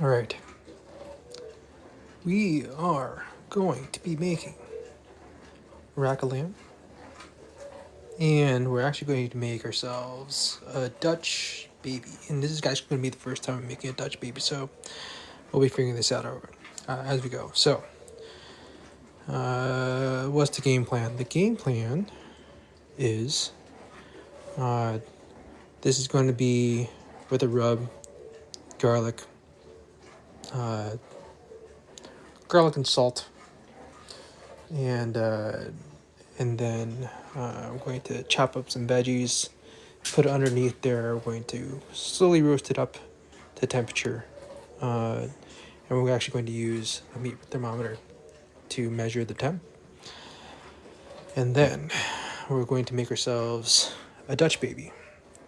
All right. We are going to be making rack of lamb, and we're actually going to make ourselves a Dutch baby. And this is actually going to be the first time I'm making a Dutch baby, so we'll be figuring this out as we go. So, what's the game plan? The game plan is this is going to be with a rub, garlic, garlic and salt, and then I'm going to chop up some veggies, put it underneath there. We're going to slowly roast it up to temperature, and we're actually going to use a meat thermometer to measure the temp. And then we're going to make ourselves a Dutch baby.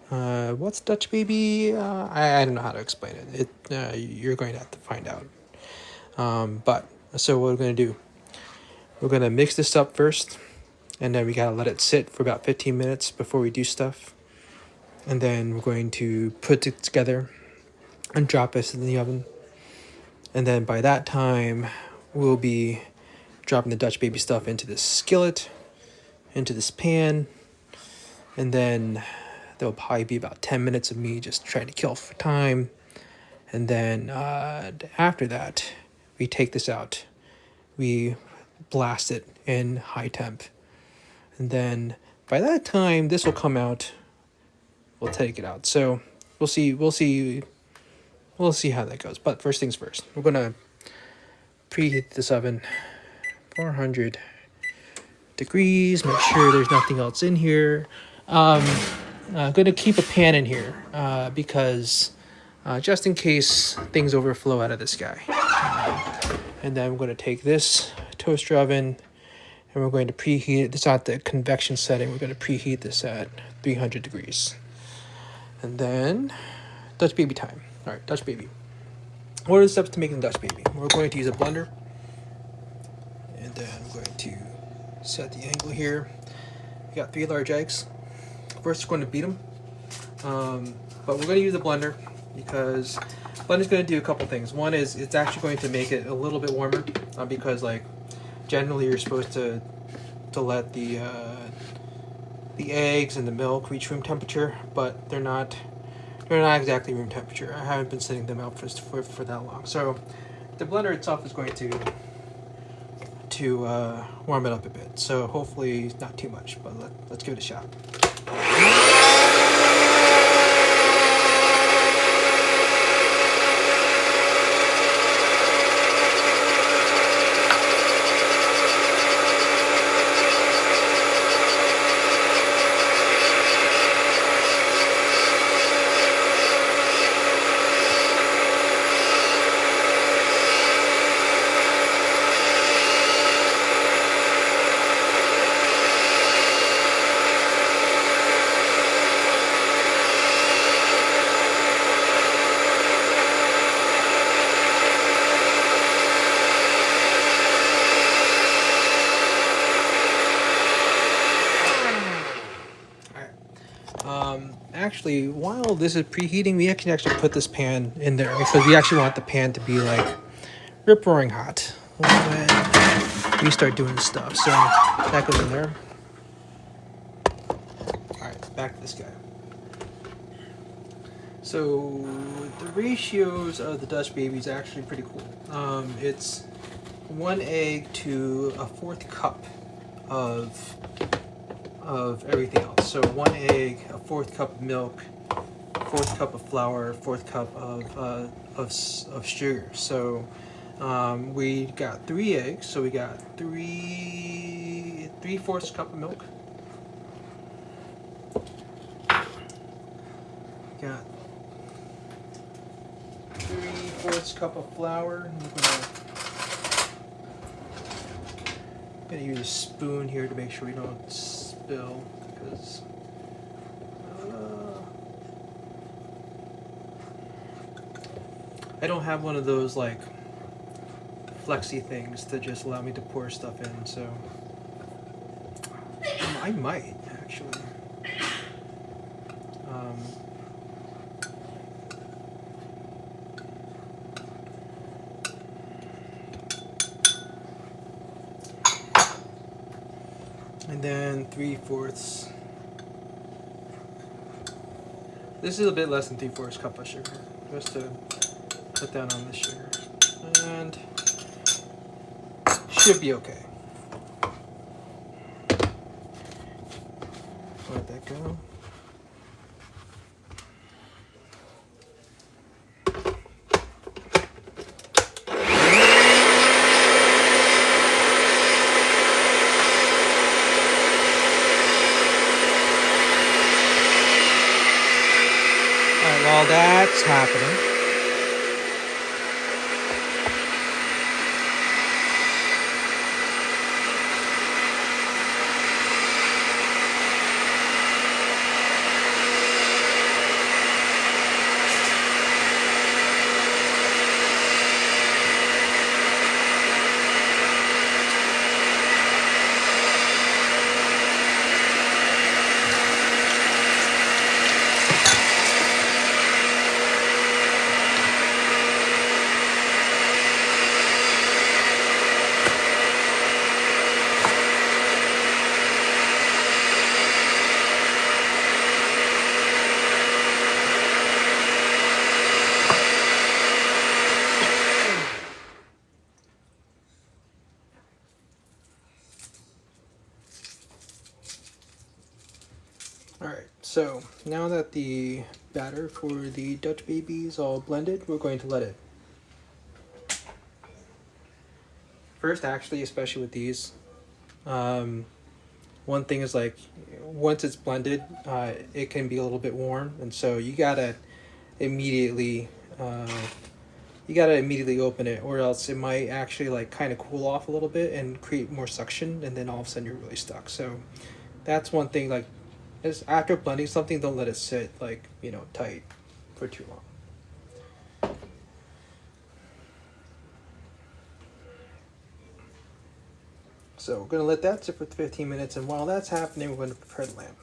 What's Dutch baby? I don't know how to explain it. You're going to have to find out. But so what we're going to do, we're going to mix this up first, and then we got to let it sit for about 15 minutes before we do stuff. And then we're going to put it together and drop this in the oven. And then by that time, we'll be dropping the Dutch baby stuff into this skillet, into this pan, and then there'll probably be about 10 minutes of me just trying to kill for time. And then after that, we take this out. We blast it in high temp. And then by that time, this will come out. We'll take it out. So we'll see how that goes. But first things first, we're going to preheat this oven 400 degrees. Make sure there's nothing else in here. I'm going to keep a pan in here because just in case things overflow out of this guy. And then we're going to take this toaster oven and we're going to preheat it. It's not the convection setting. We're going to preheat this at 300 degrees. And then Dutch baby time. All right, Dutch baby. What are the steps to making Dutch baby? We're going to use a blender. And then I'm going to set the angle here. We got 3 large eggs. First, we're going to beat them. But we're going to use a blender because blender's going to do a couple things. One is it's actually going to make it a little bit warmer because like generally you're supposed to let the eggs and the milk reach room temperature, but they're not exactly room temperature. I haven't been setting them out for that long. So the blender itself is going to warm it up a bit. So hopefully not too much, but let's give it a shot. Actually, while this is preheating, we can actually put this pan in there because we actually want the pan to be like rip roaring hot when we start doing stuff. So that goes in there. All right, back to this guy. So the ratios of the Dutch baby is actually pretty cool. It's 1 egg to a 1/4 cup of everything else. So 1 egg, a 1/4 cup of milk, 1/4 cup of flour, 1/4 cup of sugar. So we got 3 eggs. So we got 3/4 cup of milk. We got 3/4 cup of flour. I'm gonna use a spoon here to make sure we don't spill because I don't have one of those like flexi things to just allow me to pour stuff in, so I might actually. then 3/4. This is a bit less than 3/4 cup of sugar, just to put that on the sugar, and should be okay. Let that go. While that's happening, alright, so now that the batter for the Dutch baby is all blended, we're going to let it. First, actually, especially with these, one thing is like once it's blended, it can be a little bit warm, and so you gotta immediately open it, or else it might actually like kind of cool off a little bit and create more suction, and then all of a sudden you're really stuck. So that's one thing, like, is after blending something, don't let it sit like, you know, tight for too long. So we're gonna let that sit for 15 minutes, and while that's happening, we're gonna prepare the lamb.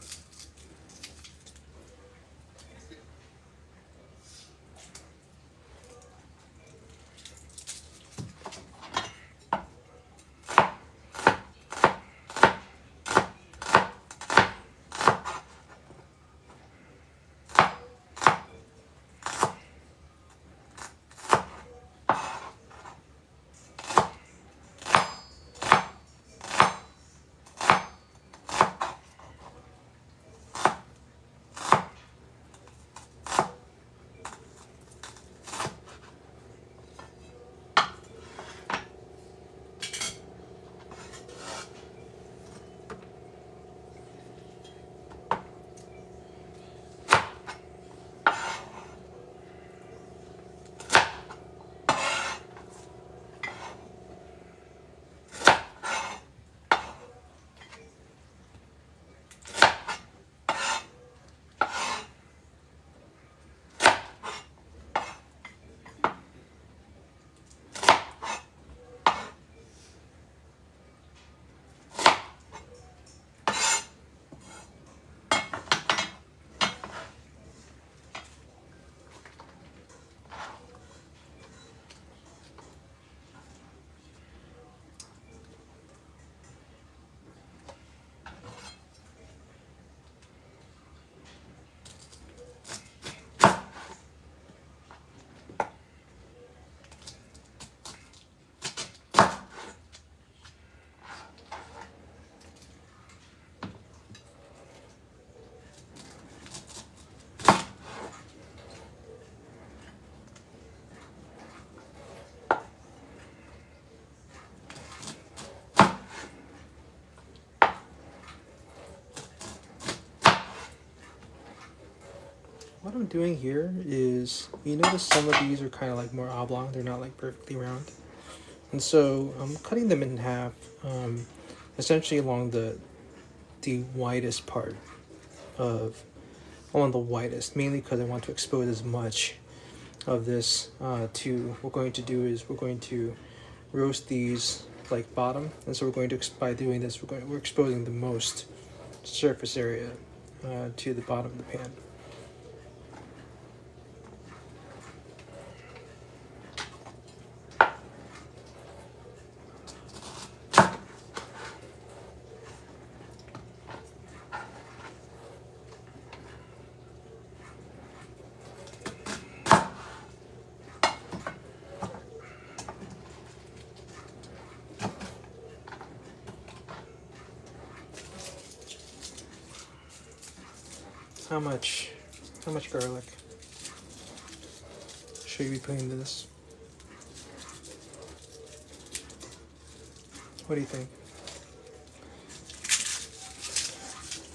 What I'm doing here is, you notice some of these are kind of like more oblong, they're not like perfectly round. And so I'm cutting them in half, essentially along the widest part of, along the widest, mainly because I want to expose as much of this to, what we're going to do is we're going to roast these like bottom, and so we're going to, by doing this, we're exposing the most surface area to the bottom of the pan. How much garlic should you be putting into this? What do you think?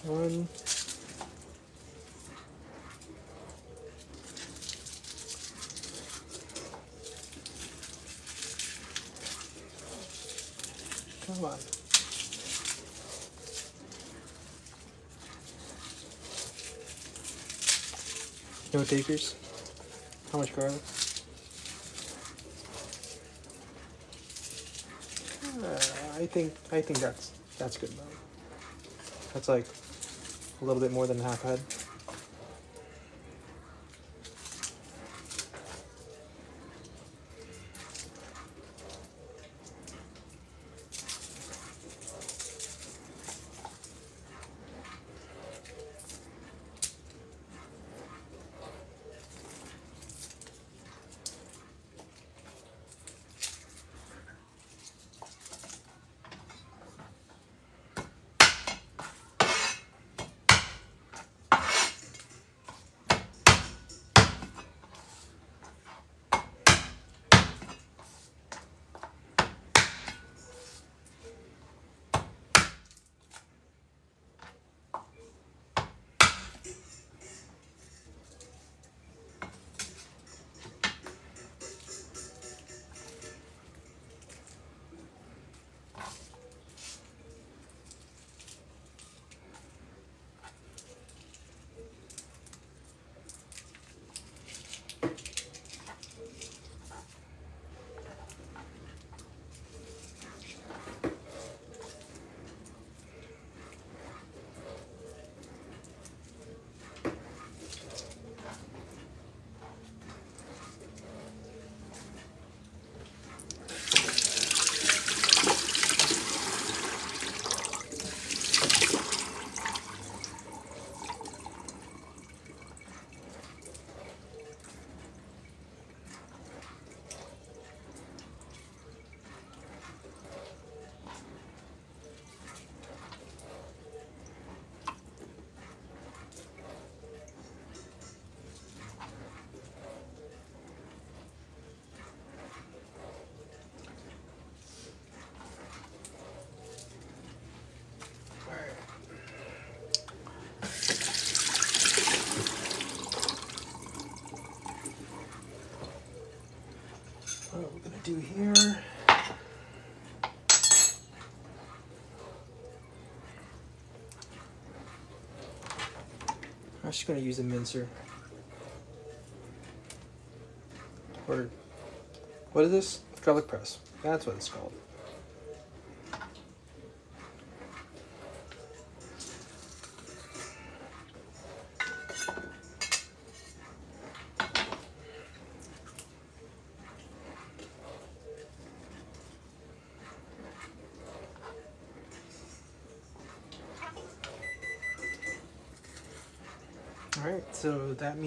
1. Come on. No takers? How much garlic? I think that's good enough. That's like a little bit more than half a head. What we're gonna do here. I'm just gonna use a mincer. Or what is this? Garlic press. That's what it's called. Alright, so that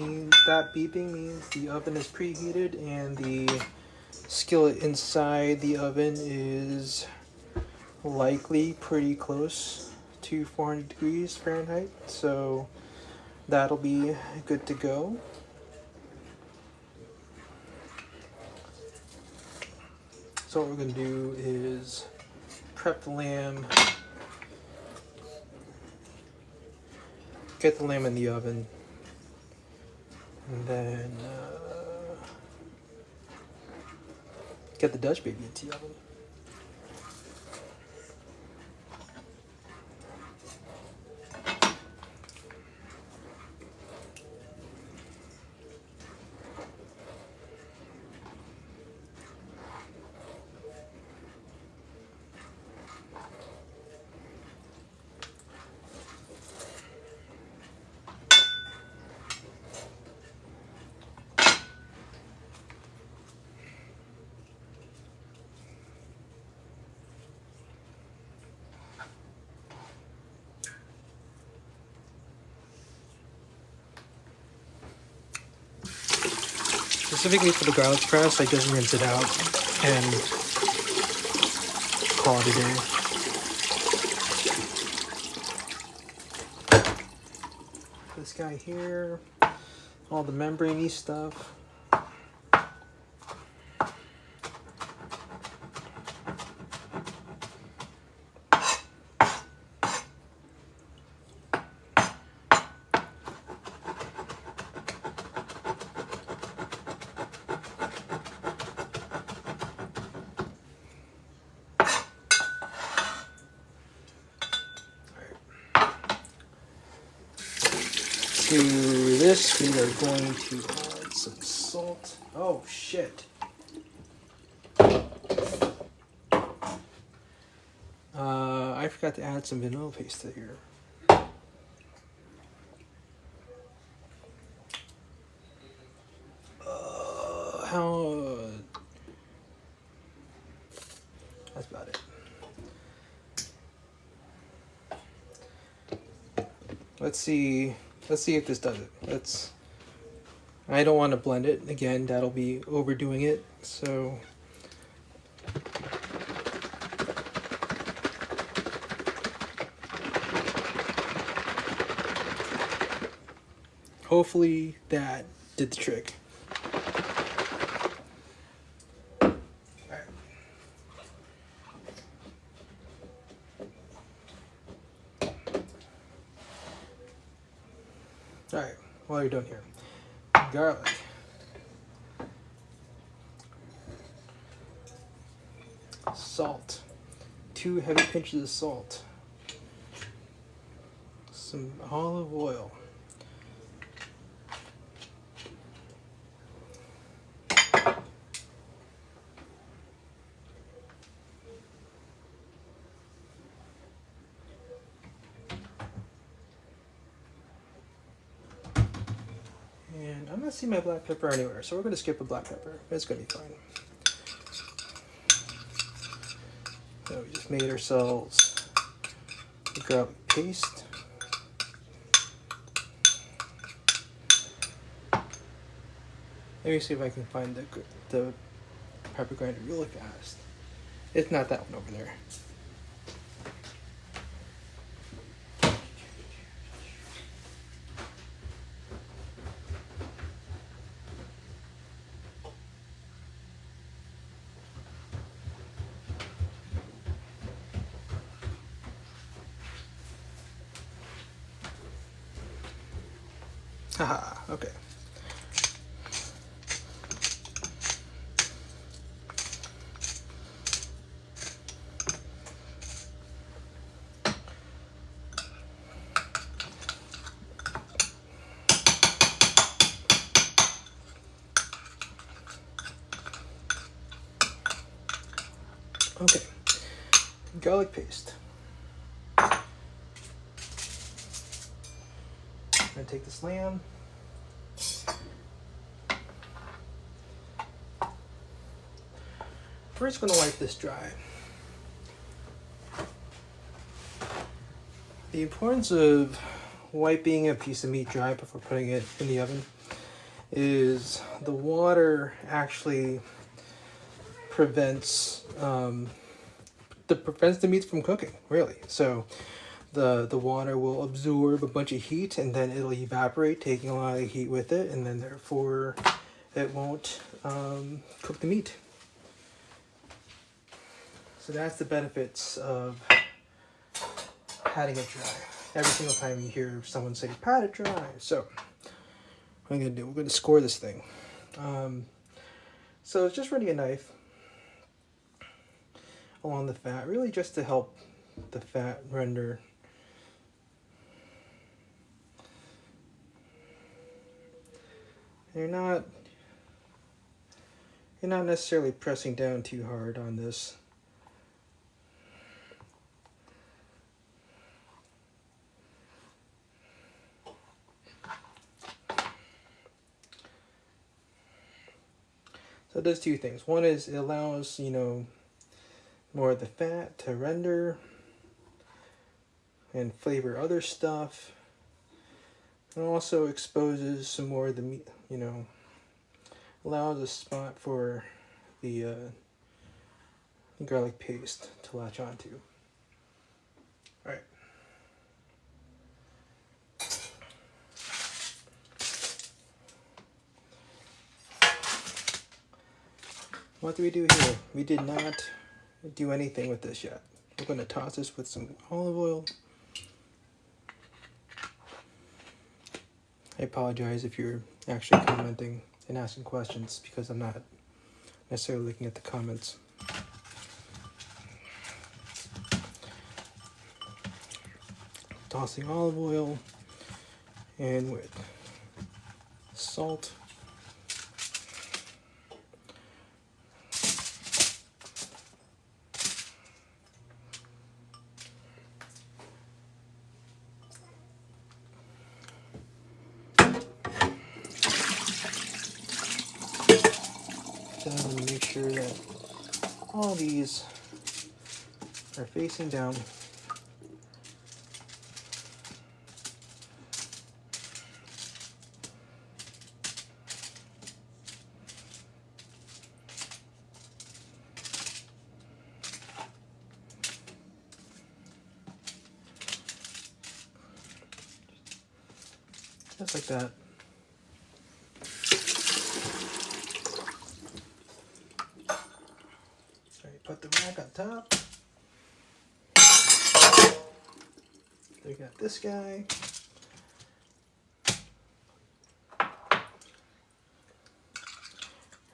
beeping means the oven is preheated and the skillet inside the oven is likely pretty close to 400 degrees Fahrenheit, so that'll be good to go. So what we're going to do is prep the lamb, get the lamb in the oven, and then get the Dutch baby into the oven. Specifically for the garlic press, I just rinse it out and call it a day. This guy here, all the membrane-y stuff. To this, we are going to add some salt. Oh shit. I forgot to add some vanilla paste to here. That's about it. Let's see if this does it. I don't want to blend it. Again, that'll be overdoing it. So hopefully that did the trick. Alright, while you're done here, garlic. Salt. 2 heavy pinches of salt. Some olive oil. And I'm not seeing my black pepper anywhere, so we're going to skip the black pepper. It's going to be fine. So we just made ourselves the garlic paste. Let me see if I can find the pepper grinder really fast. It's not that one over there. Haha, okay. Okay, garlic paste. I'm gonna take this lamb. First, gonna wipe this dry. The importance of wiping a piece of meat dry before putting it in the oven is the water actually prevents the meat from cooking, really. So the water will absorb a bunch of heat and then it'll evaporate, taking a lot of heat with it, and then therefore it won't cook the meat. So that's the benefits of patting it dry. Every single time you hear someone say pat it dry. So what I'm gonna do, we're gonna score this thing. So it's just running a knife along the fat, really just to help the fat render. You're not necessarily pressing down too hard on this. So it does two things. One is it allows, more of the fat to render and flavor other stuff. And also exposes some more of the meat, allows a spot for the garlic paste to latch onto. All right. What do we do here? We did not do anything with this yet. We're going to toss this with some olive oil. I apologize if you're actually commenting and asking questions because I'm not necessarily looking at the comments. Tossing olive oil and with salt. Then I'm going to make sure that all these are facing down. Just like that. Alright, put the rack on top. We got this guy.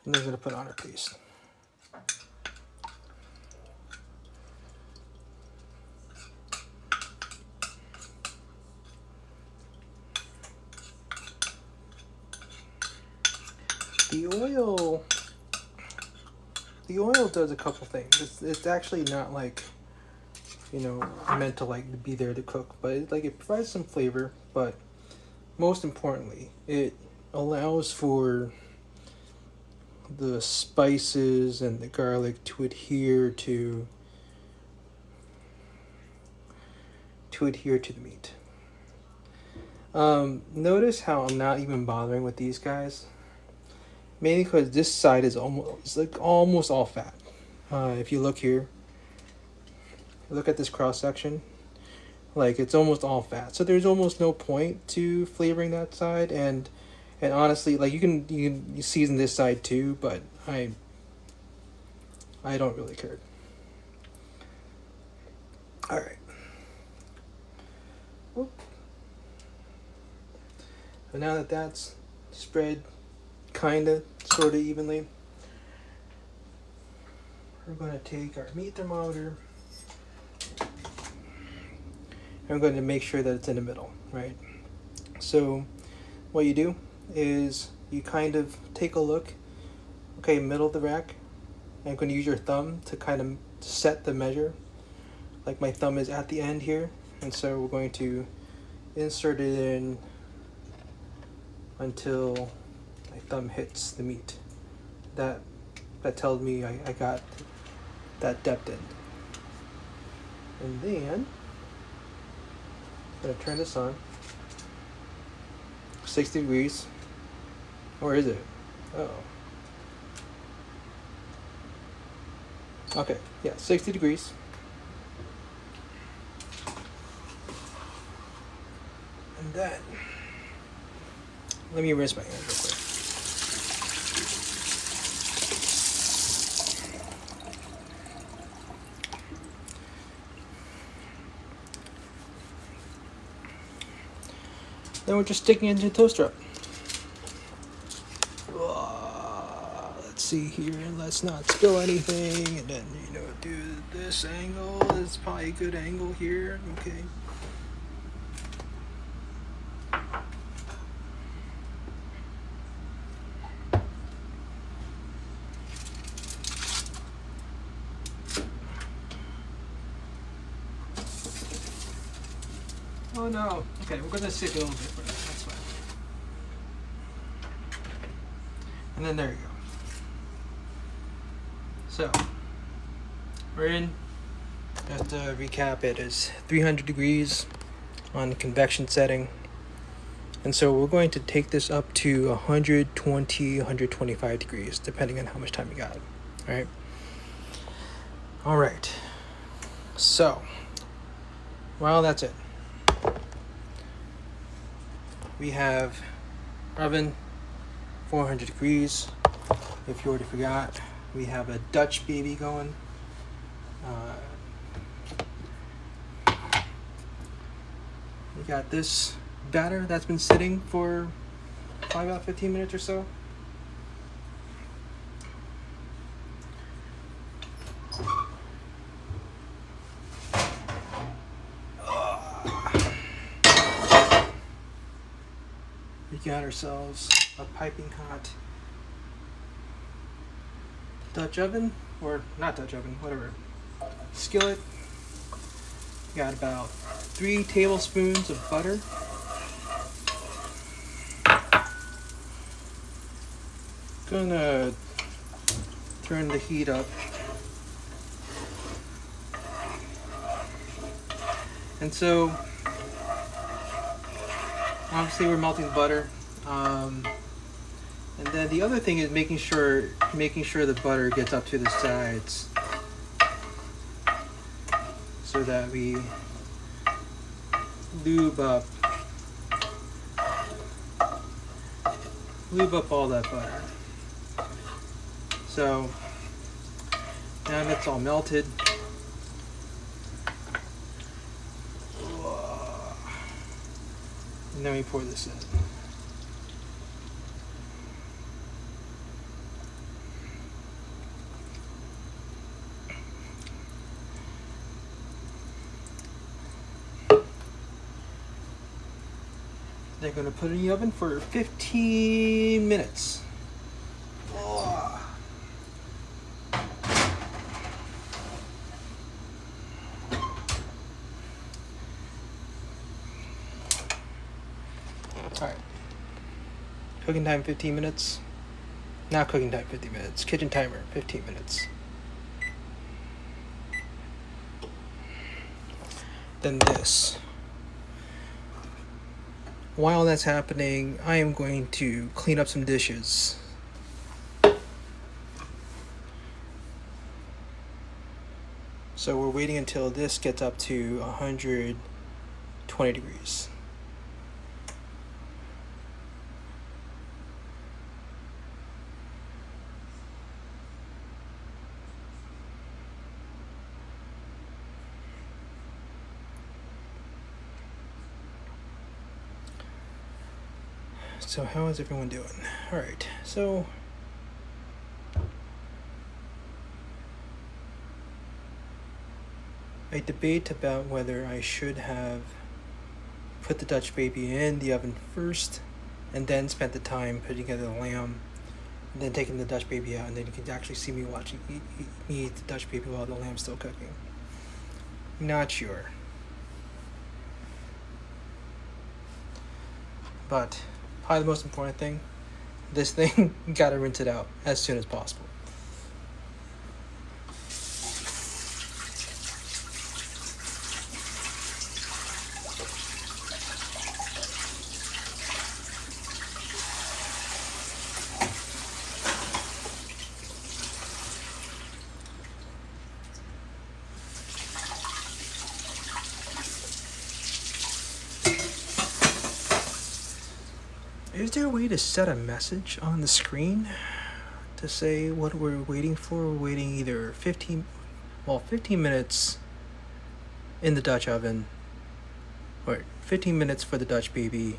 And then we're going to put on our paste. The oil does a couple things. It's actually not like, you know, meant to like be there to cook, but it provides some flavor. But most importantly, it allows for the spices and the garlic to adhere to the meat. Notice how I'm not even bothering with these guys. Mainly because this side is almost all fat. If you look here, look at this cross section, like it's almost all fat. So there's almost no point to flavoring that side. And honestly, like you can season this side too, but I don't really care. All right. Whoop. So now that that's spread kinda, sorta evenly, we're gonna take our meat thermometer and we're going to make sure that it's in the middle, right? So what you do is you kind of take a look, okay, middle of the rack, and I'm going to use your thumb to kind of set the measure. Like my thumb is at the end here, and so we're going to insert it in until my thumb hits the meat. That tells me I got that depth in. And then I'm going to turn this on. 60 degrees. Or is it? Oh. Okay, yeah, 60 degrees. And then, let me rinse my hands real quick. Then we're just sticking it into the toaster. Let's see here, let's not spill anything, and then, you know, do this angle. It's probably a good angle here, okay. Oh no. Okay, we're gonna stick it a little bit for that. That's fine. And then there you go. So we're in. Just to recap, it is 300 degrees on convection setting. And so we're going to take this up to 120, 125 degrees, depending on how much time you got. Alright? Alright. So, well, that's it. We have oven 400 degrees. If you already forgot, We have a Dutch baby going. We got this batter that's been sitting for probably about 15 minutes or so. We got ourselves a piping hot Dutch oven, or not Dutch oven, whatever, skillet. Got about 3 tablespoons of butter. Gonna turn the heat up. And so, obviously we're melting the butter. And then the other thing is making sure the butter gets up to the sides, so that we lube up all that butter. So now that it's all melted, and then we pour this in. They're going to put it in the oven for 15 minutes. Oh. Alright. Cooking time 15 minutes. Not cooking time 15 minutes. Kitchen timer 15 minutes. Then this. While that's happening, I am going to clean up some dishes. So we're waiting until this gets up to 120 degrees. So how is everyone doing? All right, so I debate about whether I should have put the Dutch baby in the oven first and then spent the time putting together the lamb and then taking the Dutch baby out, and then you can actually see me watching me eat the Dutch baby while the lamb's still cooking. Not sure. But probably the most important thing, this thing, gotta rinse it out as soon as possible. Is there a way to set a message on the screen to say what we're waiting for? We're waiting either 15 minutes in the Dutch oven, or 15 minutes for the Dutch baby,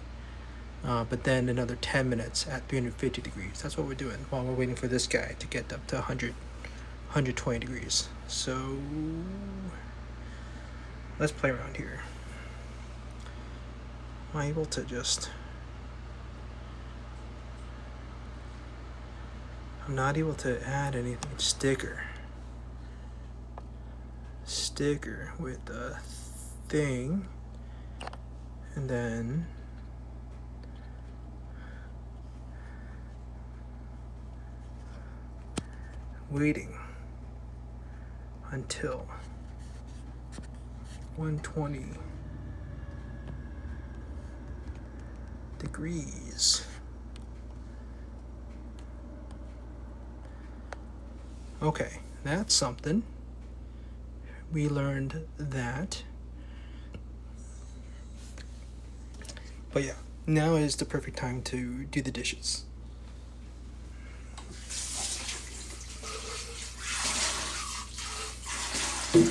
but then another 10 minutes at 350 degrees. That's what we're doing while we're waiting for this guy to get up to 120 degrees. So let's play around here. Am I able to just... I'm not able to add anything. Sticker with a thing, and then waiting until 120 degrees. Okay, that's something. We learned that. But yeah, now is the perfect time to do the dishes. Let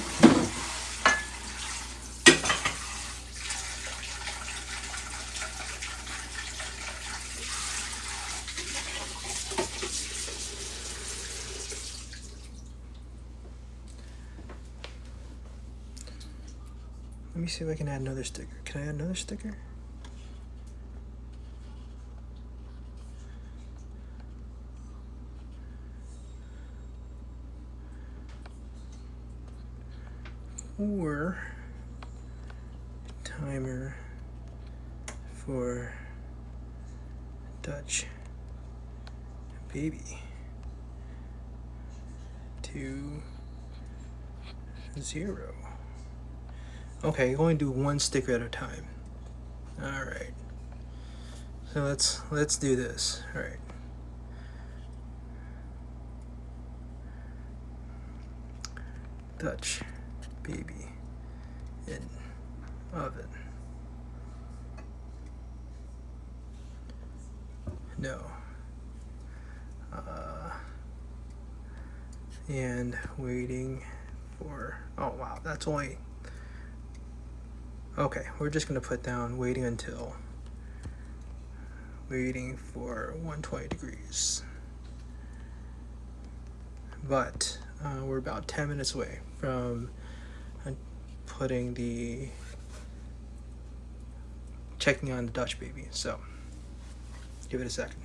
me see if I can add another sticker. Can I add another sticker? Or timer for Dutch baby 2 0. Okay, you only do one sticker at a time. All right. So let's do this. All right. Dutch baby in oven. No. And waiting for, oh wow, that's only, okay, we're just gonna put down waiting for 120 degrees. But we're about 10 minutes away from checking on the Dutch baby. So give it a second.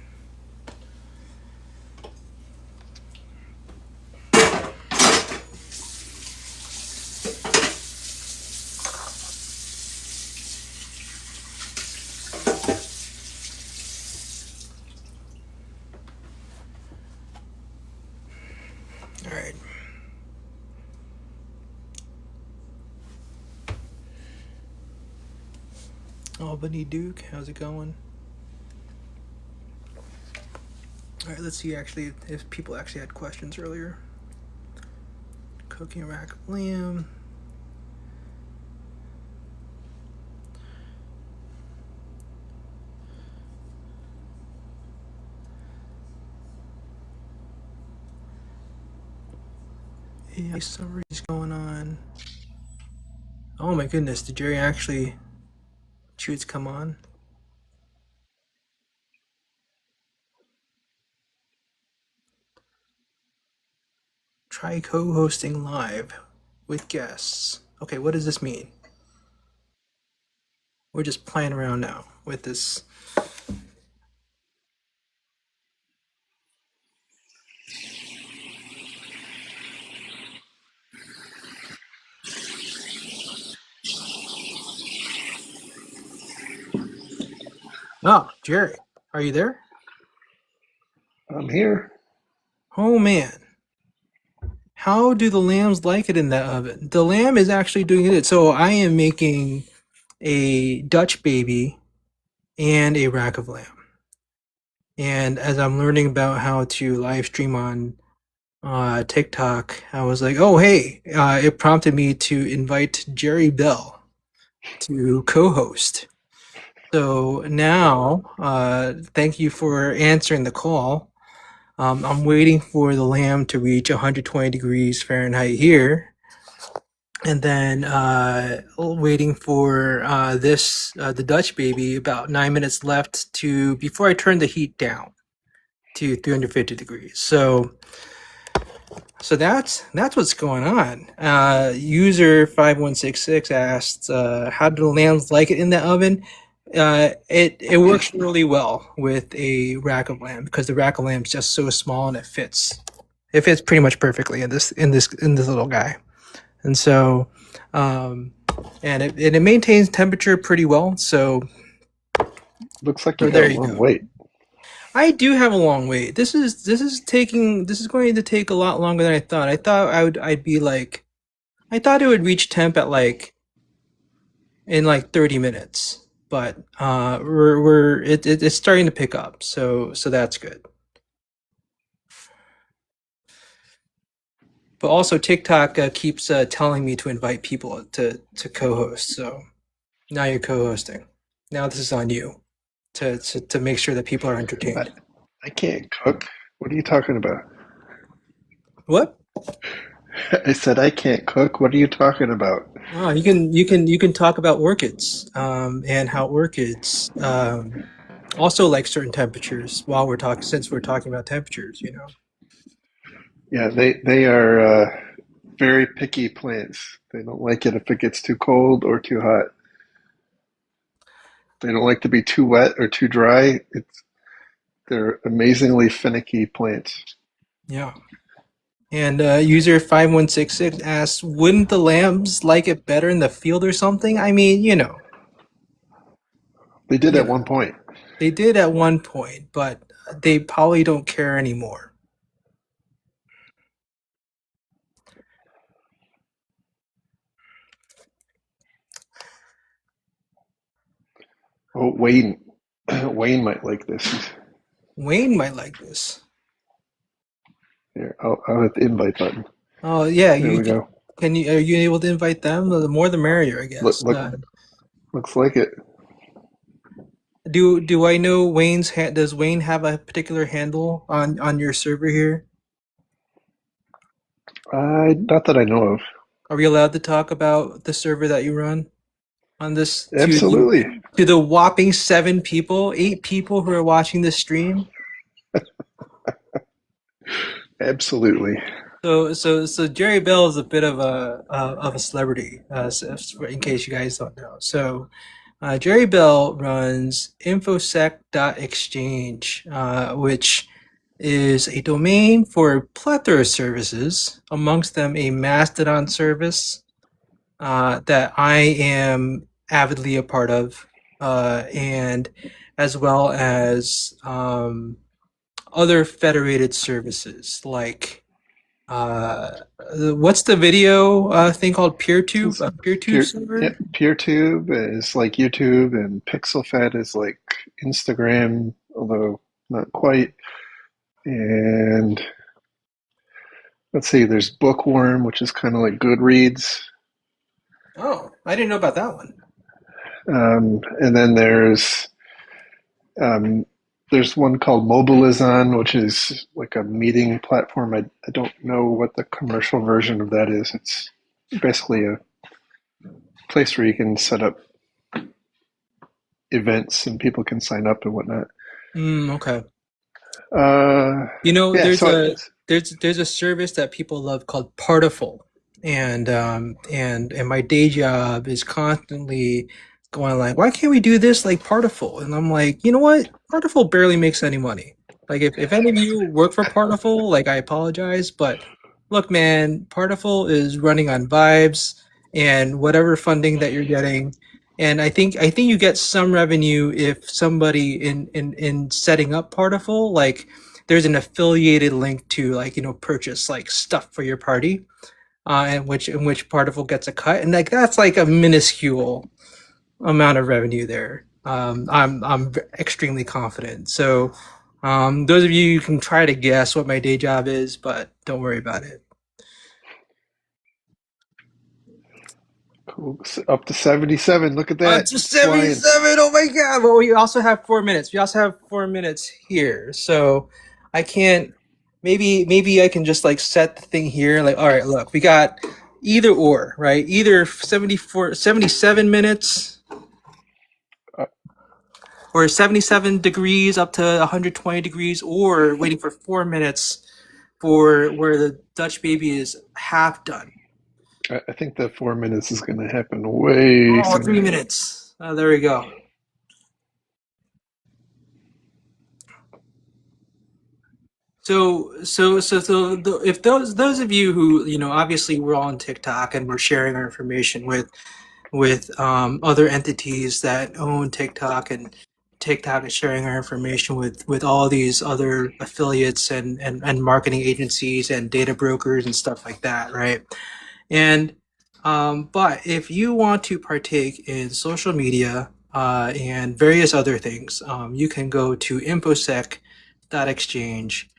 All right. Albany Duke, how's it going? All right, let's see actually if people actually had questions earlier. Cooking rack of lamb. Yeah, summary's going on. Oh my goodness, did Jerry actually choose come on? Try co-hosting live with guests. Okay, what does this mean? We're just playing around now with this. Oh, Jerry, are you there? I'm here. Oh man. How do the lambs like it in that oven? The lamb is actually doing it. So I am making a Dutch baby and a rack of lamb. And as I'm learning about how to live stream on TikTok, I was like, oh, hey, it prompted me to invite Jerry Bell to co-host. So now, thank you for answering the call. I'm waiting for the lamb to reach 120 degrees Fahrenheit here. And then waiting for the Dutch baby, about 9 minutes left before I turn the heat down to 350 degrees. So that's what's going on. User 5166 asked, how do the lambs like it in the oven? It works really well with a rack of lamb because the rack of lamb is just so small and it fits. It fits pretty much perfectly in this little guy. And so, and it maintains temperature pretty well. So looks like you got a long wait. I do have a long wait. This is going to take a lot longer than I thought. I thought I thought it would reach temp at in 30 minutes, but it's starting to pick up. So that's good. But also TikTok keeps telling me to invite people to co-host. So now you're co-hosting. Now this is on you to make sure that people are entertained. I can't cook. What are you talking about? What? I said I can't cook. What are you talking about? Oh, you can talk about orchids, and how orchids also like certain temperatures. While we're talking, since we're talking about temperatures, you know. Yeah, they are very picky plants. They don't like it if it gets too cold or too hot. They don't like to be too wet or too dry. They're amazingly finicky plants. Yeah. And user 5166 asks, "Wouldn't the lambs like it better in the field or something?" I mean, They did you at know, one point. they did at one point, but they probably don't care anymore. Oh, Wayne, Wayne might like this. Wayne might like this. Here, I'll hit the invite button. Oh yeah, There you we can. go. Are you able to invite them? The more the merrier, I Look, guess. look, looks like it. Do I know does Wayne have a particular handle on your server here? Not that I know of. Are we allowed to talk about the server that you run on this Absolutely, to the whopping 7 people, 8 people who are watching this stream? absolutely. So Jerry Bell is a bit of a celebrity, in case you guys don't know. So Jerry Bell runs infosec.exchange, which is a domain for a plethora of services, amongst them a Mastodon service that I am avidly a part of, and as well as other federated services like what's the video thing called PeerTube? This A PeerTube Peer, yeah, server? PeerTube is like YouTube, and PixelFed is like Instagram, although not quite. And let's see, there's Bookworm, which is kind of like Goodreads. Oh, I didn't know about that one. And then um, there's one called Mobilizon, which is like a meeting platform. I don't know what the commercial version of that is. It's basically a place where you can set up events and people can sign up and whatnot. Okay. Uh, You know, yeah, there's so a there's a service that people love called Partiful, and my day job is constantly going like, why can't we do this like Partiful? And I'm like, you know what? Partiful barely makes any money. Like, if any of you work for Partiful, like, I apologize, but look, man, Partiful is running on vibes and whatever funding that you're getting. And I think you get some revenue if somebody in setting up Partiful, like, there's an affiliated link to, like, purchase like stuff for your party, in which Particle gets a cut, and like that's like a minuscule amount of revenue there. I'm extremely confident. So those of you can try to guess what my day job is, but don't worry about it. cool. Up to 77. Look at that. To It's flying. 77. Oh my god. Well, we also have 4 minutes. We also have 4 minutes here. So I can't, maybe I can just like set the thing here. Like, all right, look, we got either or, right? Either 77 minutes Uh, or 77 degrees up to 120 degrees, or waiting for 4 minutes for where the Dutch baby is half done. I think that 4 minutes is going to happen way Oh, three sooner. minutes. There we go. If those of you who, obviously we're all on TikTok and we're sharing our information with other entities that own TikTok, and TikTok is sharing our information with all these other affiliates and marketing agencies and data brokers and stuff like that, right? And but if you want to partake in social media and various other things, you can go to infosec.exchange,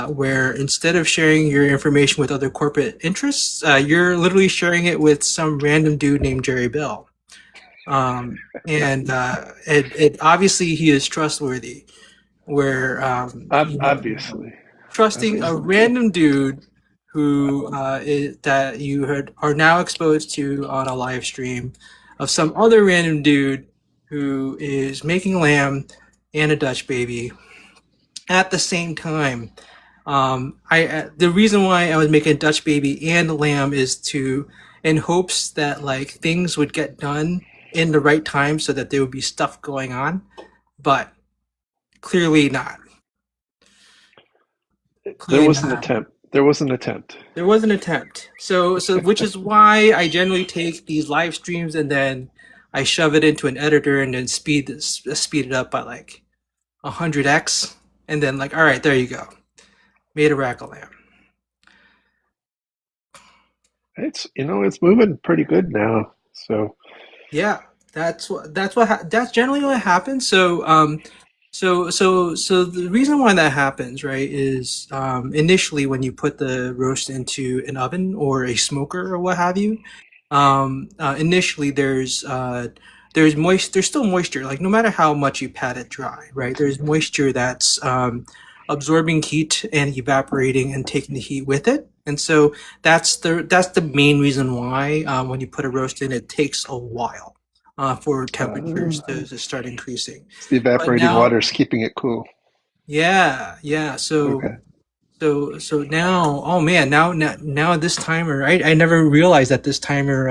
where instead of sharing your information with other corporate interests, you're literally sharing it with some random dude named Jerry Bell. And it obviously he is trustworthy. Where Obviously. trusting a Obviously. random dude who that you heard are now exposed to on a live stream of some other random dude who is making lamb and a Dutch baby at the same time. I the reason why I was making Dutch baby and lamb is to in hopes that like things would get done in the right time so that there would be stuff going on, but clearly not. There Clearly was an not. attempt. There was an attempt. There was an attempt. So which is why I generally take these live streams and then I shove it into an editor and then speed it up by like 100x and then like all right, there you go. Made a rack of lamb. It's moving pretty good now. So Yeah, that's generally what happens. So the reason why that happens, right, is initially when you put the roast into an oven or a smoker or what have you, initially there's still moisture. Like no matter how much you pat it dry, right, there's moisture that's absorbing heat and evaporating and taking the heat with it. And so that's the main reason why when you put a roast in, it takes a while for temperatures to start increasing. it's the But evaporating now, water is keeping it cool. yeah, yeah. Okay. So now, oh man, now this timer, I never realized that this timer,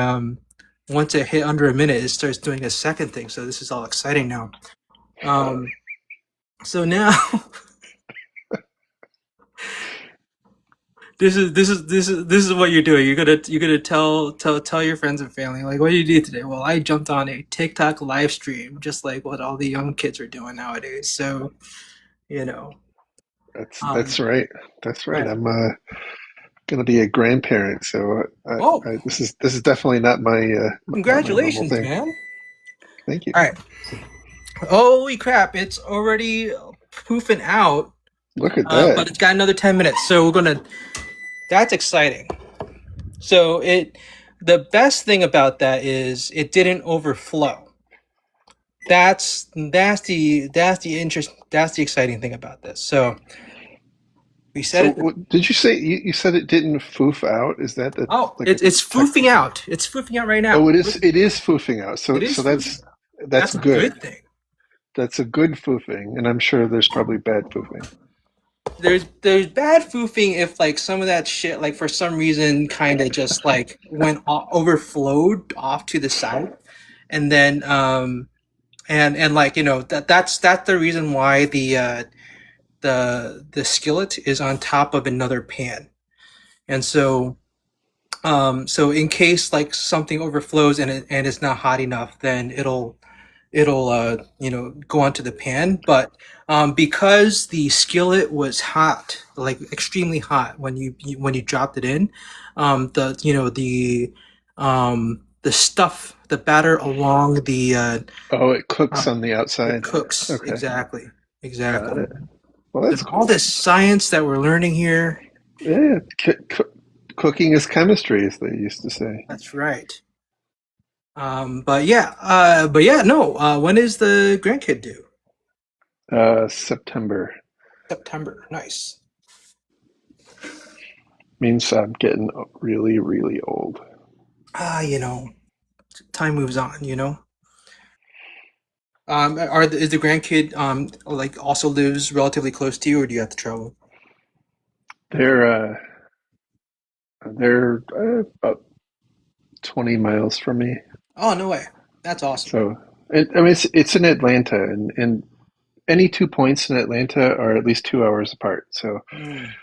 once it hit under a minute, it starts doing a second thing. So this is all exciting now. Um, so now this is what you're doing. You're gonna tell your friends and family like, what do you do today? Well, I jumped on a TikTok live stream, just like what all the young kids are doing nowadays. So you know, That's um, right. That's right. right. I'm gonna be a grandparent, so Oh, this is definitely not my normal congratulations, thing. man! Thank you. All right. Holy crap! It's already poofing out, Look at but that. it's got another 10 minutes. So we're gonna. That's exciting. So the best thing about that is it didn't overflow. That's the exciting thing about this. So we set So it. did you say you said it didn't foof out? Is that Oh, like a it's foofing technical? out. It's foofing out right Oh, now. it is foofing out. It So is foofing. that's That's a good. good thing. That's a good foofing, and I'm sure there's probably bad foofing. There's bad foofing if like some of that shit like for some reason kind of just like overflowed off to the side, and then and like that's the reason why the skillet is on top of another pan, and so in case like something overflows and it's not hot enough, then it'll go onto the pan. But because the skillet was hot, like extremely hot when you dropped it in, the stuff, the batter along Oh, it cooks uh, on the it outside. cooks Okay, exactly, got exactly. it. Well, So that's all cool. this science that we're learning here, Yeah, cooking is chemistry, as they used to say. that's right. But yeah, no. When is the grandkid due? September September. Nice. means I'm getting really, really old. Time moves on. Is the grandkid like also lives relatively close to you, or do you have to travel? They're about 20 miles from me. Oh, no way. That's awesome. So, I mean, it's in Atlanta, and any 2 points in Atlanta are at least 2 hours apart. So, Mm.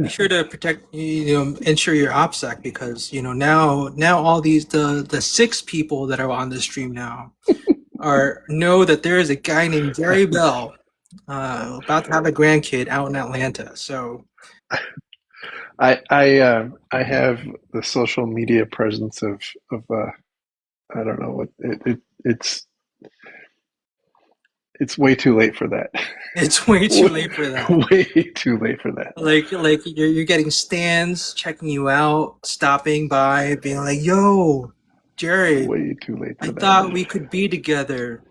Be eh, sure to protect, ensure your OPSEC because now all the six people that are on the stream now are know that there is a guy named Jerry Bell about to have a grandkid out in Atlanta. So I have the social media presence of I don't know what it's way too late for that. it's way too late for that. Way too late for that. Like you're getting stands checking you out, stopping by, being like, "Yo, Jerry, Way too late I for that. thought we could be together."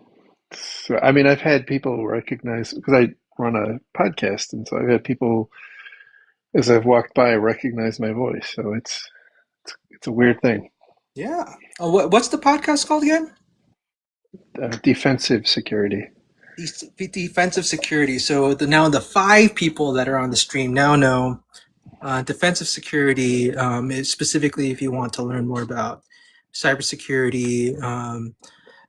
So I mean, I've had people recognize because I run a podcast, and so I've had people as I've walked by, recognize my voice. So it's a weird thing. Yeah. What's the podcast called again? Defensive security. Defensive security. So now the five people that are on the stream now know defensive security is specifically if you want to learn more about cybersecurity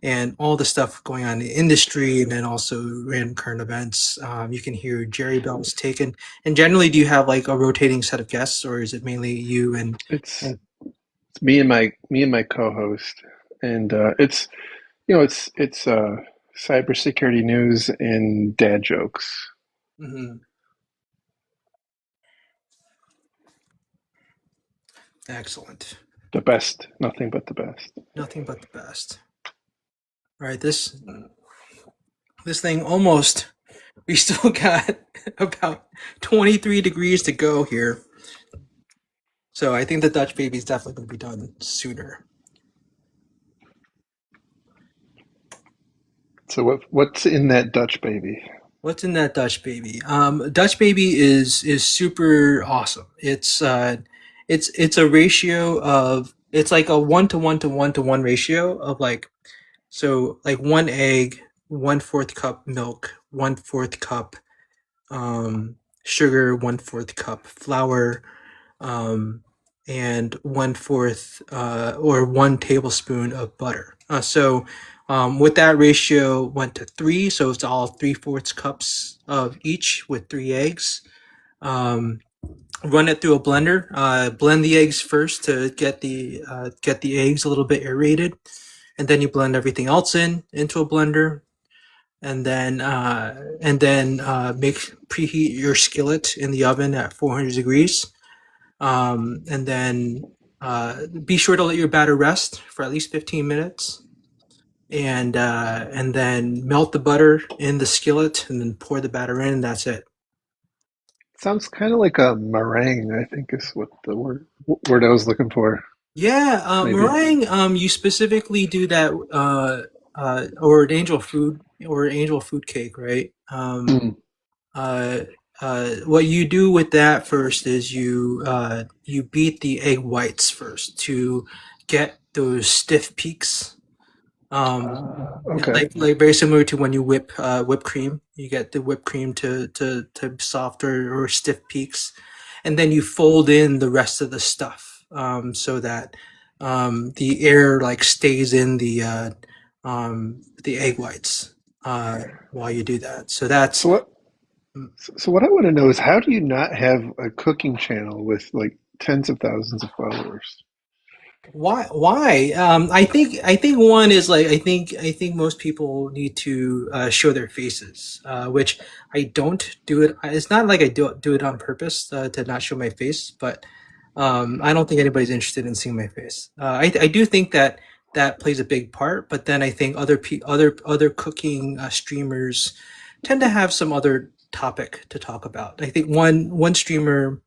and all the stuff going on in the industry, and then also random current events. You can hear Jerry Bell's taken. And generally, do you have like a rotating set of guests, or is it mainly you It's and it's me and my co-host, and it's it's cybersecurity news and dad jokes. mhm. Excellent. The best, nothing but the best. Nothing but the best. All right, this thing almost. We still got about 23 degrees to go here. So I think the Dutch baby is definitely going to be done sooner. So what's in that Dutch baby? What's in that Dutch baby? Dutch baby is super awesome. It's a ratio of it's like a 1 to 1 to 1 to 1 ratio of like so like one egg, 1/4 cup milk, 1/4 cup sugar, 1/4 cup flour, um, and 1/4 or 1 tablespoon of butter. With that ratio went to three, so it's all 3/4 cups of each with three eggs. Um, Run it through a blender. Blend the eggs first to get the eggs a little bit aerated, and then you blend everything else into a blender, and then make preheat your skillet in the oven at 400 degrees, and then be sure to let your batter rest for at least 15 minutes, and then melt the butter in the skillet, and then pour the batter in, and that's it. Sounds kind of like a meringue, I think is what the word I was looking for. Yeah, Maybe. meringue. You specifically do that, or an angel food cake, right? Mm. Uh, what you do with that first is you beat the egg whites first to get those stiff peaks. Okay. Like very similar to when you whip whipped cream, you get the whipped cream to softer or stiff peaks, and then you fold in the rest of the stuff so that the air like stays in the egg whites while you do that. So that's So what I want to know is how do you not have a cooking channel with like tens of thousands of followers? why. I think one is like I think most people need to show their faces, which I don't do it. It's not like I do it on purpose to not show my face, but I don't think anybody's interested in seeing my face. I do think that that plays a big part, but then I think other cooking streamers tend to have some other topic to talk about. I think one streamer,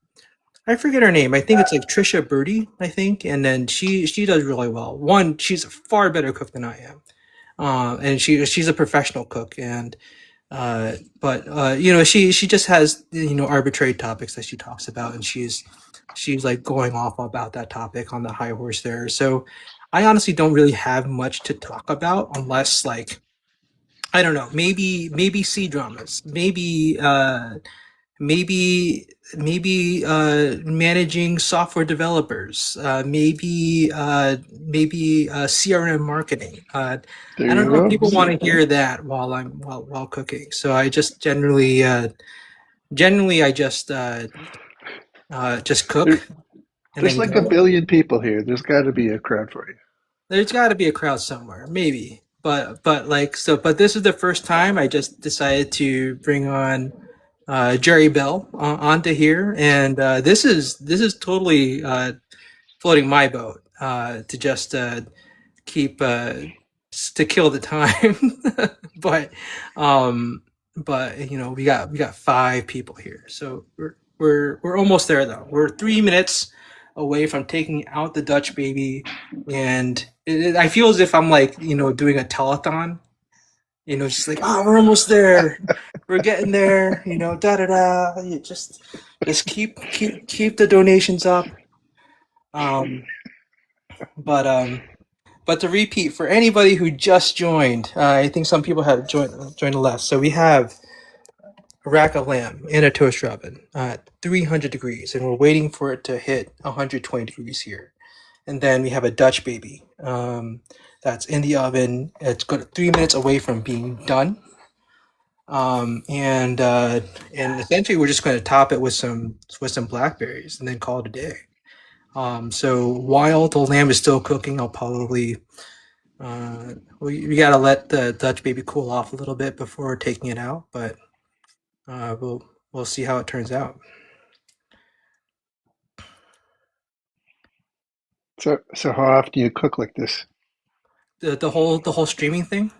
I forget her name. I think it's like Trisha Birdie, I think, and then she does really well. One, she's a far better cook than I am, and she's a professional cook, and but she just has arbitrary topics that she talks about, and she's like going off about that topic on the high horse there. So I honestly don't really have much to talk about unless like I don't know, maybe C dramas, maybe managing software developers, maybe CRM marketing. There I don't you know if go. people want to hear that while cooking. So I just generally I just There, cook and there's then like a go. billion people here. There's got to be a crowd for you. There's got to be a crowd somewhere, maybe. But this is the first time I just decided to bring on Jerry Bell onto here, and this is totally floating my boat to just keep to kill the time. but um, but we got five people here, so we're almost there though. We're 3 minutes away from taking out the Dutch baby, and I feel as if I'm like doing a telethon Just like, oh, we're almost there. We're getting there. Da da da. You just keep the donations up. Um, but to repeat for anybody who just joined, I think some people have joined the last. So we have a rack of lamb in a toaster oven at 300 degrees, and we're waiting for it to hit 120 degrees here. And then we have a Dutch baby that's in the oven. It's got 3 minutes away from being done. And essentially we're just going to top it with some blackberries and then call it a day. So while the lamb is still cooking, I'll probably we gotta let the Dutch baby cool off a little bit before taking it out, but we'll see how it turns out. So how often do you cook like this? The whole streaming thing.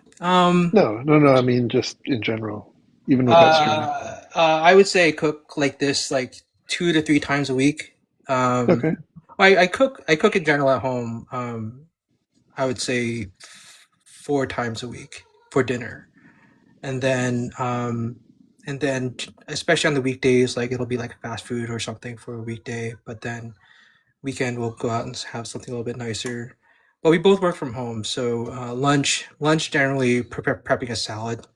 No, no, no. I mean, just in general, even without streaming. I would say I cook like this like 2 to 3 times a week. Um, Okay, I cook in general at home. I would say 4 times a week for dinner, and then especially on the weekdays, like it'll be like fast food or something for a weekday. But then weekend we'll go out and have something a little bit nicer. But we both work from home, so lunch generally prepping a salad,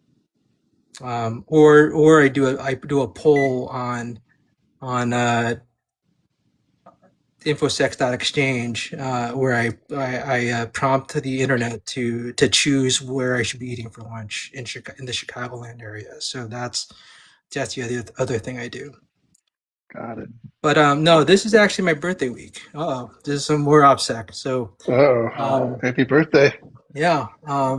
or I do a poll on infosex.exchange where I prompt the internet to choose where I should be eating for lunch in the Chicagoland area. So that's the other thing I do. got it. But no, this is actually my birthday week. Oh, this is some more OPSEC. So Oh, happy birthday! yeah,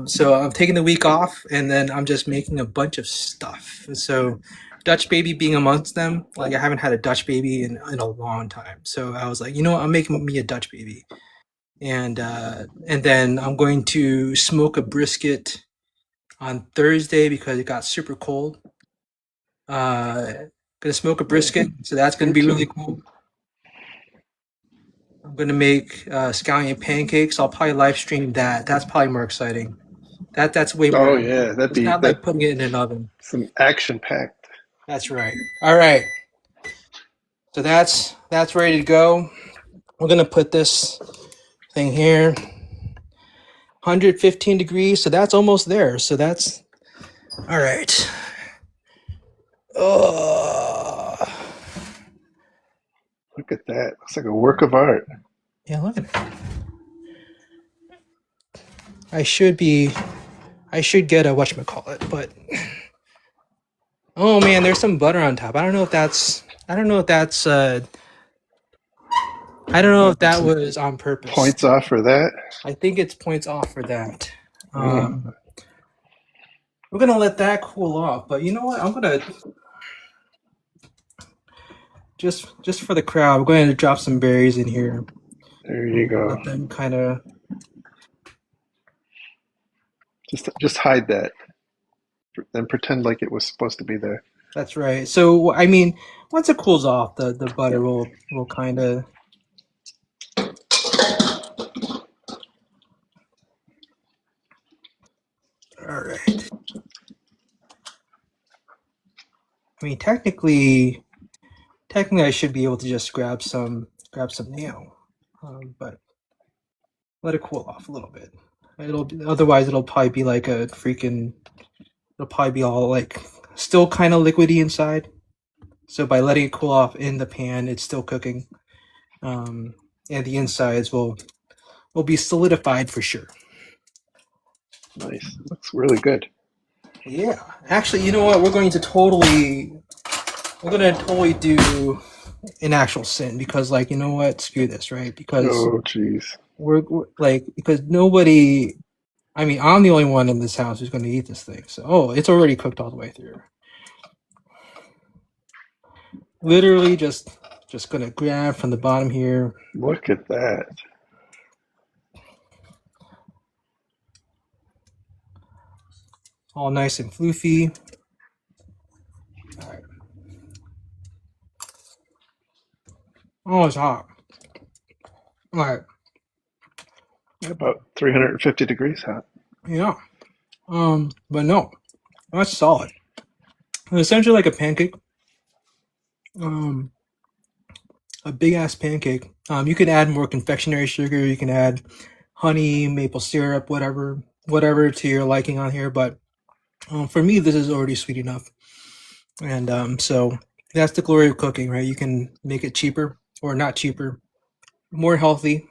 so I'm taking the week off, and then I'm just making a bunch of stuff. So Dutch baby being amongst them, like I haven't had a Dutch baby in a long time. So I was like, you know what, I'm making me a Dutch baby, and then I'm going to smoke a brisket on Thursday because it got super cold. Gonna smoke a brisket, so that's gonna Good be really too. cool. I'm gonna make scallion pancakes. I'll probably live stream that. That's probably more exciting. That's way more Oh exciting. yeah, that'd It's be not that like putting it in an oven. some action packed. That's right. All right. So that's ready to go. We're gonna put this thing here. 115 degrees. So that's almost there. So that's all right. Oh, Look at that. Looks like a work of art. yeah. Look at it. I should be. I should get a whatchamacallit, but oh man, there's some butter on top. I don't know if that's. I don't know if that's. I don't know if that Some was on purpose. points off for that. I think it's points off for that. Mm, We're gonna let that cool off, but you know what? I'm gonna just for the crowd. We're going to drop some berries in here. there you go. Let them kind of. Just hide that. Then pretend like it was supposed to be there. That's right. So I mean, once it cools off, the butter will kind of. All right. I mean, technically, I should be able to just grab some nail, but let it cool off a little bit. Otherwise it'll probably be like a freaking. It'll probably be all like still kind of liquidy inside. So by letting it cool off in the pan, it's still cooking, and the insides will be solidified for sure. Nice. Looks really good. Yeah, actually, you know what? We're gonna totally do an actual sin because, like, you know what? Screw this, right? Because Oh, jeez. we're like because nobody. I mean, I'm the only one in this house who's going to eat this thing. So, oh, it's already cooked all the way through. Literally, just gonna grab from the bottom here. Look at that. All nice and floofy. All right. Oh, it's hot. All right. About 350 degrees hot. Yeah. But no, that's solid. It's essentially like a pancake. Um, a big ass pancake. You can add more confectionery sugar. You can add honey, maple syrup, whatever to your liking on here. But for me, this is already sweet enough. And so that's the glory of cooking, right? You can make it cheaper or not cheaper, more healthy.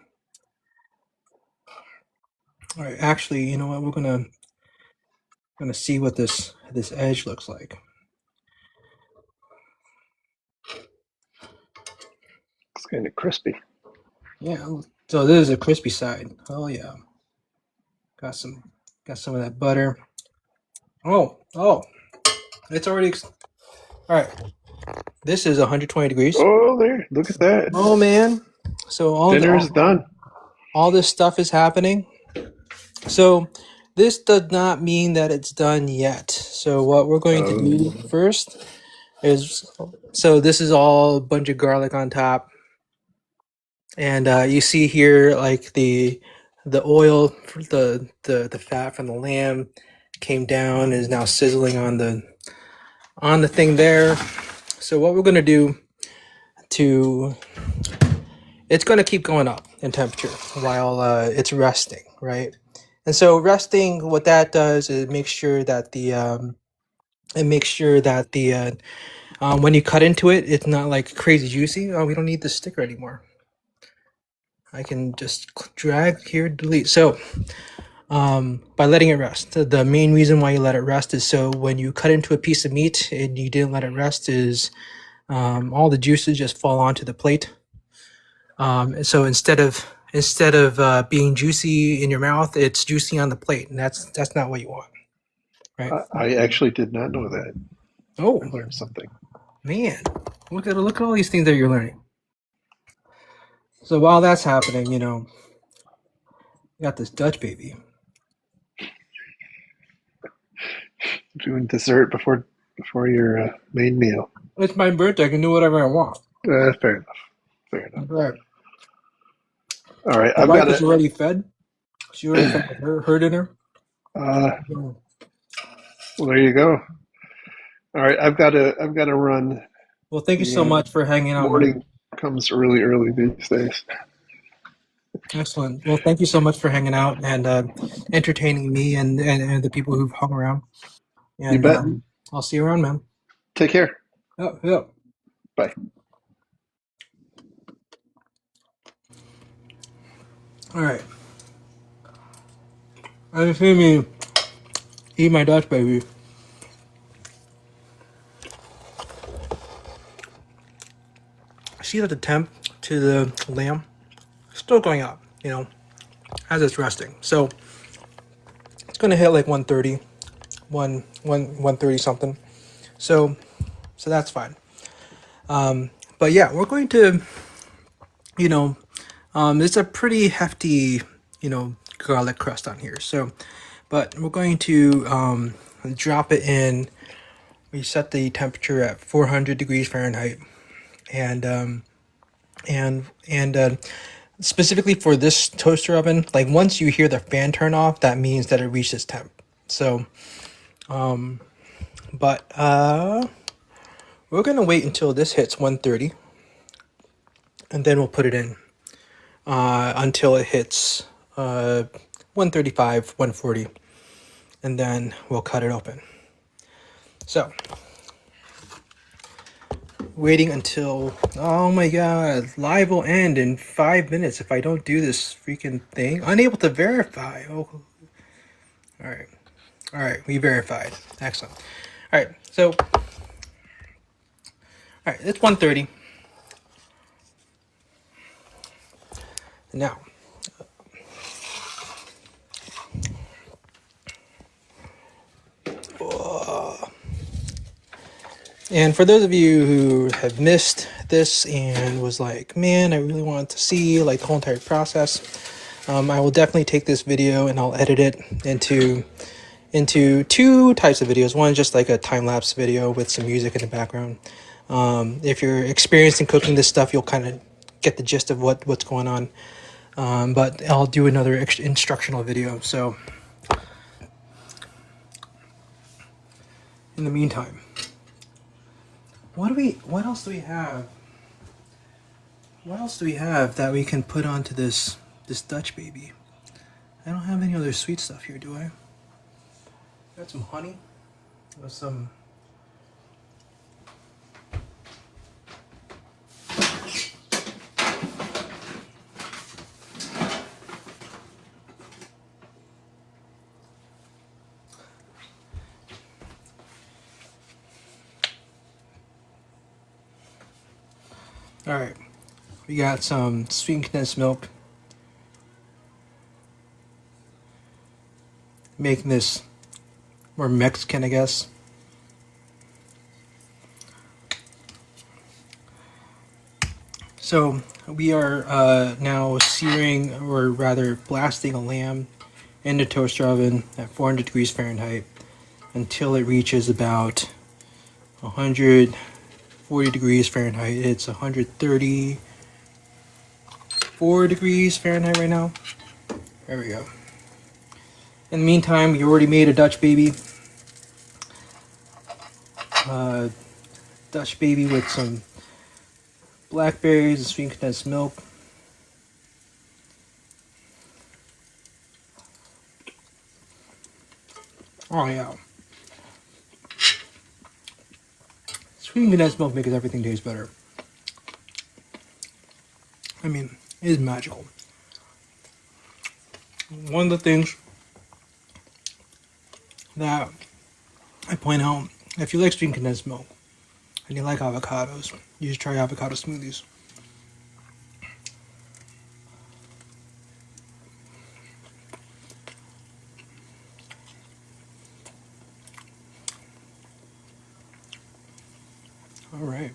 All right, actually, you know what? We're gonna see what this edge looks like. It's kind of crispy. Yeah. So this is a crispy side. Oh yeah. Got some of that butter. Oh, it's already all right. This is 120 degrees. Oh, there! Look at that. Oh man. So Dinner is done. all this stuff is happening. So this does not mean that it's done yet. So what we're going to do Oh, first is, so this is all a bunch of garlic on top, and you see here like the oil, the fat from the lamb came down, is now sizzling on the thing there. So what we're gonna do to, it's gonna keep going up in temperature while it's resting, right? And so resting, what that does is make sure that when you cut into it, it's not like crazy juicy. Oh, we don't need the sticker anymore. I can just drag here, delete. So by letting it rest, the main reason why you let it rest is so when you cut into a piece of meat and you didn't let it rest is all the juices just fall onto the plate. So instead of being juicy in your mouth, it's juicy on the plate, and that's not what you want, right? I actually did not know that. Oh I learned something. man, look at all these things that you're learning. So while that's happening, you know, you got this Dutch baby. Doing dessert before your main meal. It's my birthday. I can do whatever I want. Fair enough. Fair enough. Right. All right, The I've wife got is it. already fed. She already fed her dinner. Well, there you go. All right, I've got to run. Well, thank you so The much for hanging out, man. morning comes really early these days. Excellent. Well, thank you so much for hanging out and entertaining me and the people who've hung around. You And bet. I'll see you around, man. Take care. Oh, yeah. Bye. All right. I just see me eat my Dutch baby. See that the temp to the lamb still going up, you know, as it's resting. So it's going to hit like 130, 130 something. So that's fine. But yeah, we're going to, you know, it's a pretty hefty, you know, garlic crust on here. So, but we're going to drop it in. We set the temperature at 400 degrees Fahrenheit, and specifically for this toaster oven, like once you hear the fan turn off, that means that it reached its temp. So, but we're gonna wait until this hits 130, and then we'll put it in until it hits 135, 140, and then we'll cut it open. So, waiting until, oh my god, live will end in 5 minutes if I don't do this freaking thing. Unable to verify. Oh, all right, we verified. Excellent. All right, so, all right, it's 1:30 now. And for those of you who have missed this and was like, man, I really wanted to see like the whole entire process, I will definitely take this video and I'll edit it into two types of videos. One is just like a time-lapse video with some music in the background. If you're experienced in cooking this stuff, you'll kind of get the gist of what's going on. But I'll do another instructional video. So in the meantime, what else do we have? What else do we have that we can put onto this Dutch baby? I don't have any other sweet stuff here, do I? Got some honey with some. All right, we got some sweet condensed milk. Making this more Mexican, I guess. So we are now searing, or rather blasting, a lamb in the toaster oven at 400 degrees Fahrenheit until it reaches about 140 degrees Fahrenheit. It's 134 degrees Fahrenheit right now. There we go. In the meantime, you already made a Dutch baby. Dutch baby with some blackberries and sweet condensed milk. Oh yeah. Sweet condensed milk makes everything taste better. I mean, it is magical. One of the things that I point out, if you like sweet condensed milk and you like avocados, you should try avocado smoothies. All right.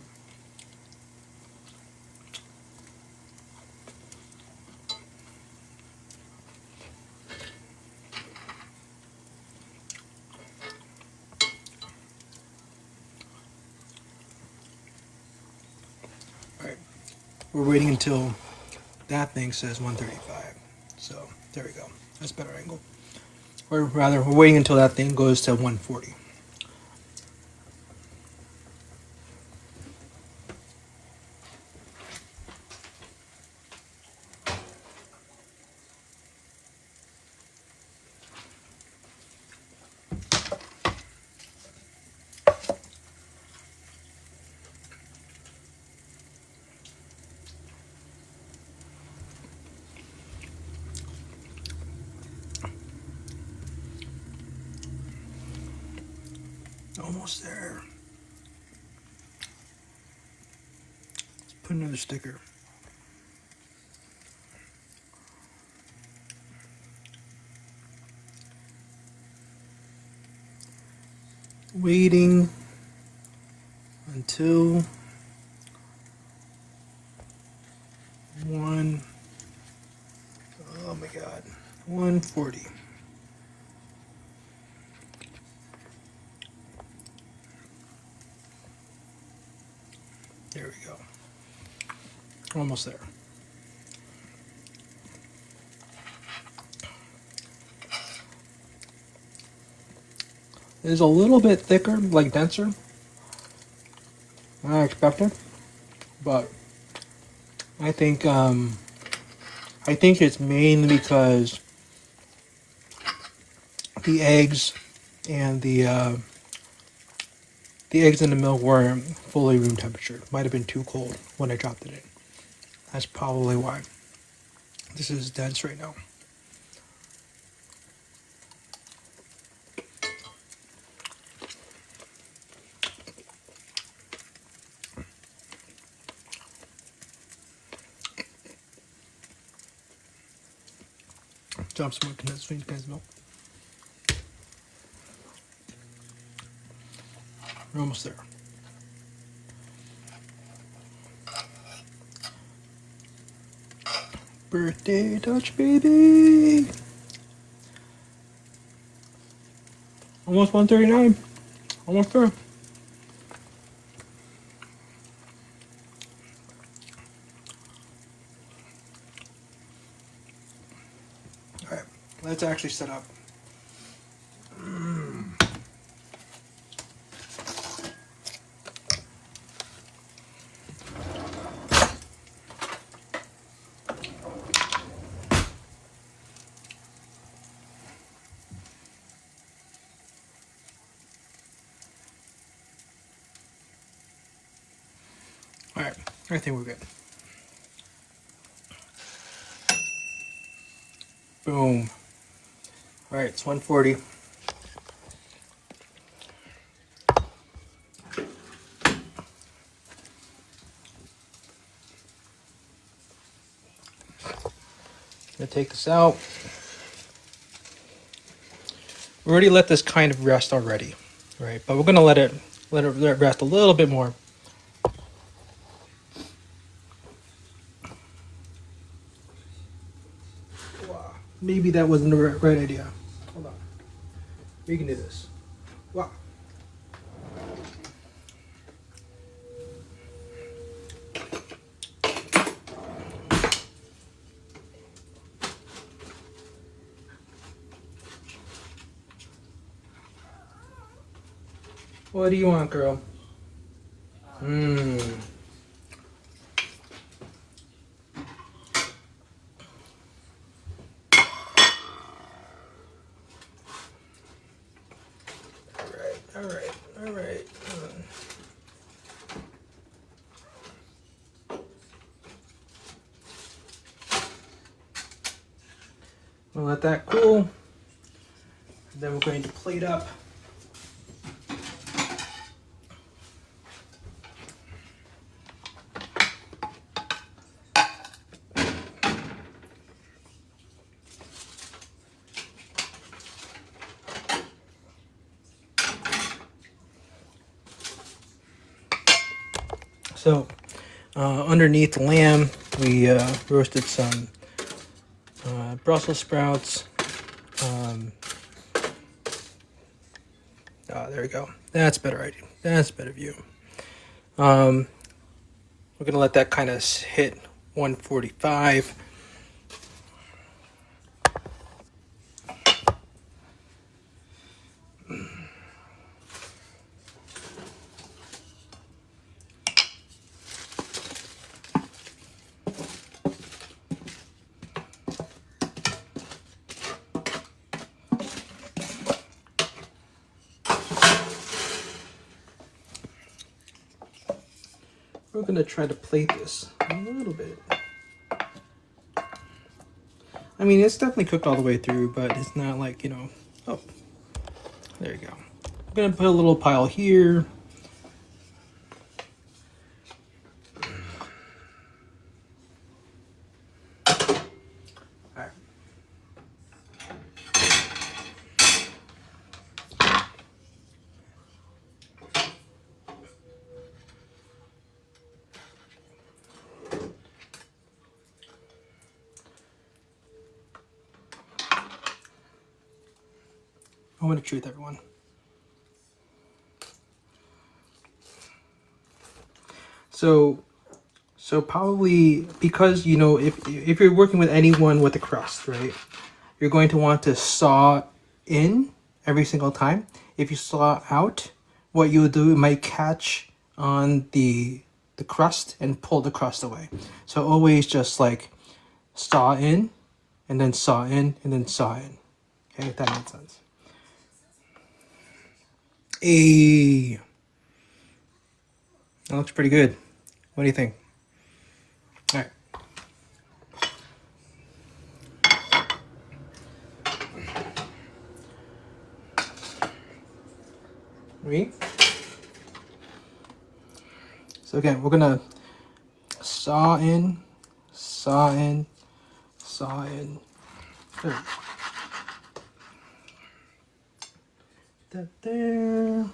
All right. We're waiting until that thing says 135. So there we go. That's a better angle. Or rather, we're waiting until that thing goes to 140. Almost there. Let's put another sticker. Waiting until 1. Oh my God, 140. There we go. Almost there. It is a little bit thicker, like denser than I expected, but I think it's mainly because the eggs and the eggs and the milk weren't fully room temperature. Might have been too cold when I dropped it in. That's probably why this is dense right now. Drop some more condensed milk. We're almost there. Birthday Dutch baby. Almost 139. Almost there. Alright, let's actually set up. All right, I think we're good. Boom. All right, it's 140. Gonna take this out. We already let this kind of rest already, right? But we're gonna let it rest a little bit more. Wow. Maybe that wasn't the right idea. Hold on. We can do this. Wow. What do you want, girl? Mmm. All right. We'll let that cool. And then we're going to plate up. So, underneath the lamb, we roasted some Brussels sprouts. There we go. That's better idea. That's better view. We're gonna let that kind of hit 145. We're gonna try to plate this a little bit. I mean, it's definitely cooked all the way through, but it's not like, you know. Oh, there you go. I'm gonna put a little pile here. All right. Moment of truth, everyone. So probably because, you know, if you're working with anyone with a crust, right, you're going to want to saw in every single time. If you saw out, what you'll do, it might catch on the crust and pull the crust away. So always just like saw in and then saw in and then saw in. Okay, if that makes sense. Hey, that looks pretty good. What do you think? All right. So again, we're gonna saw in, saw in, saw in. There. That there.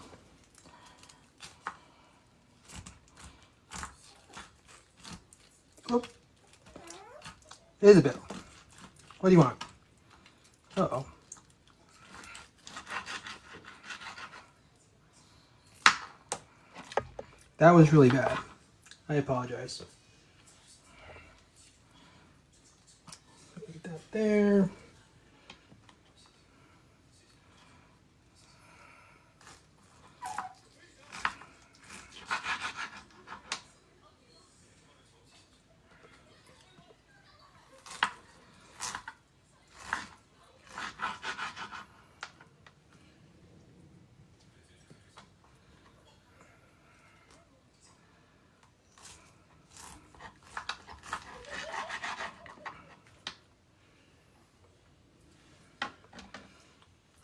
Oh, Isabel, what do you want? Uh-oh. That was really bad. I apologize. Put that there.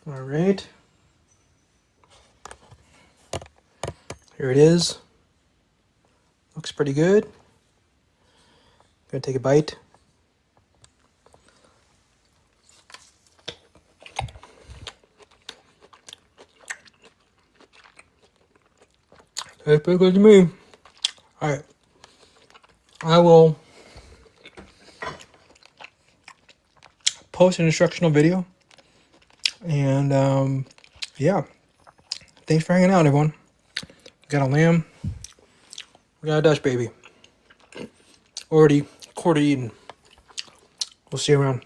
All right. Here it is. Looks pretty good. Gonna take a bite. Tastes pretty good to me. All right. I will post an instructional video. And yeah. Thanks for hanging out, everyone. We got a lamb. We got a Dutch baby. Already quarter eaten. We'll see you around.